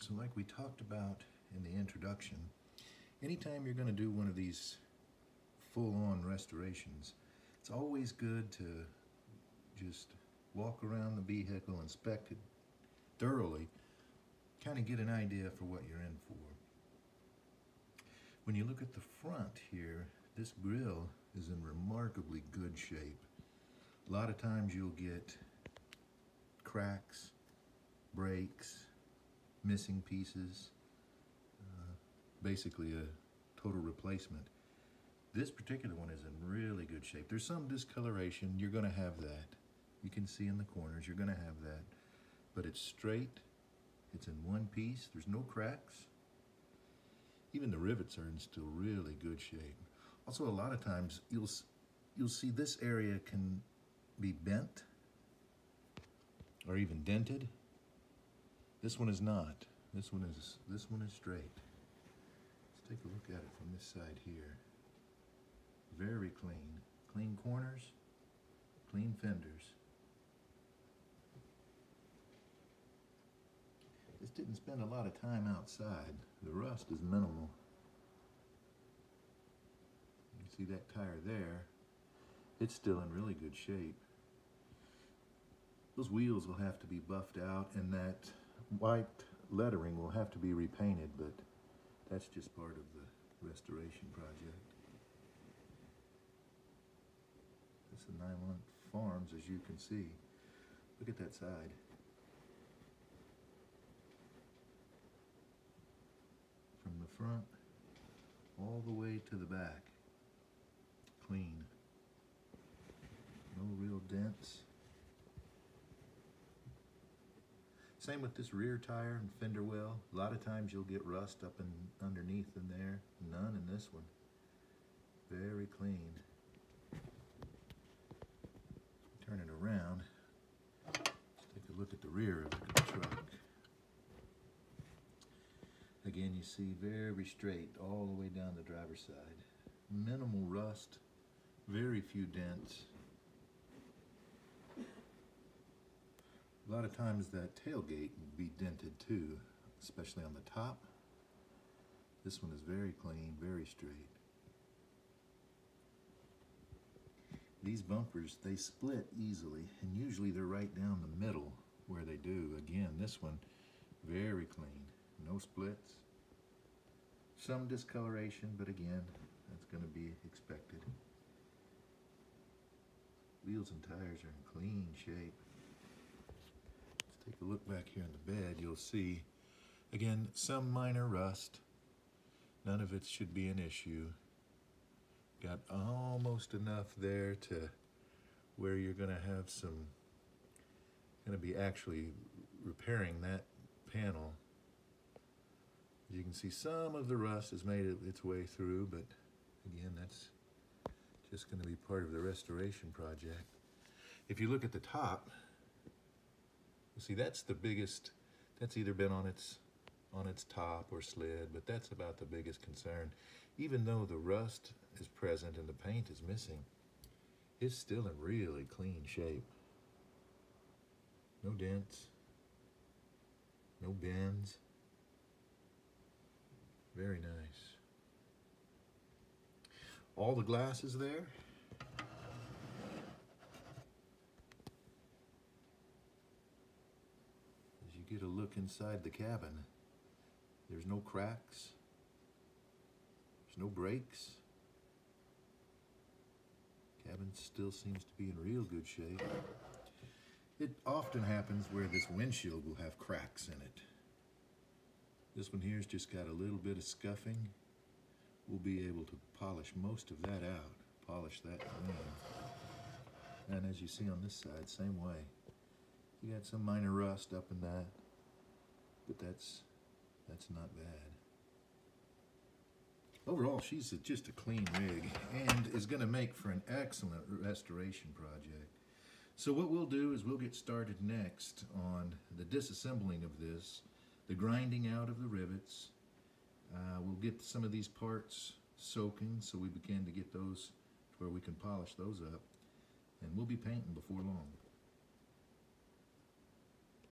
So like we talked about in the introduction, anytime you're going to do one of these full-on restorations, it's always good to just walk around the vehicle, inspect it thoroughly, kind of get an idea for what you're in for. When you look at the front here, this grill is in remarkably good shape. A lot of times you'll get cracks, breaks, missing pieces, basically a total replacement. This particular one is in really good shape. There's some discoloration, you're going to have that. You can see in the corners, you're going to have that. But it's straight, it's in one piece, there's no cracks. Even the rivets are in still really good shape. Also, a lot of times you'll see this area can be bent or even dented. This one is not. This one is straight. Let's take a look at it from this side here. Very clean. Clean corners, clean fenders. This didn't spend a lot of time outside. The rust is minimal. You see that tire there? It's still in really good shape. Those wheels will have to be buffed out, and that white lettering will have to be repainted, but that's just part of the restoration project. This is Nylint Farms, as you can see. Look at that side. From the front all the way to the back. Clean. No real dents. Same with this rear tire and fender well. A lot of times you'll get rust up and underneath in there. None in this one. Very clean. Turn it around. Let's take a look at the rear of the truck. Again, you see very straight all the way down the driver's side. Minimal rust, very few dents. A lot of times that tailgate will be dented too, especially on the top. This one is very clean, very straight. These bumpers, they split easily, and usually they're right down the middle where they do. Again, this one, very clean. No splits. Some discoloration, but again, that's going to be expected. Wheels and tires are in clean shape. Let's take a look back here in the bed. You'll see, again, some minor rust. None of it should be an issue. Got almost enough there to where you're going to have some, going to be actually repairing that panel. As you can see, some of the rust has made its way through, but again, that's just going to be part of the restoration project. If you look at the top, you see that's the biggest, that's either been on its top or slid, but that's about the biggest concern. Even though the rust is present and the paint is missing, it's still in really clean shape. No dents, no bends. Very nice. All the glass is there. As you get a look inside the cabin, there's no cracks. There's no breaks. Cabin still seems to be in real good shape. It often happens where this windshield will have cracks in it. This one here's just got a little bit of scuffing. We'll be able to polish most of that out, polish that clean. And as you see on this side, same way. You got some minor rust up in that, but that's not bad. Overall, she's just a clean rig and is going to make for an excellent restoration project. So what we'll do is we'll get started next on the disassembling of this, the grinding out of the rivets. We'll get some of these parts soaking so we begin to get those to where we can polish those up, and we'll be painting before long.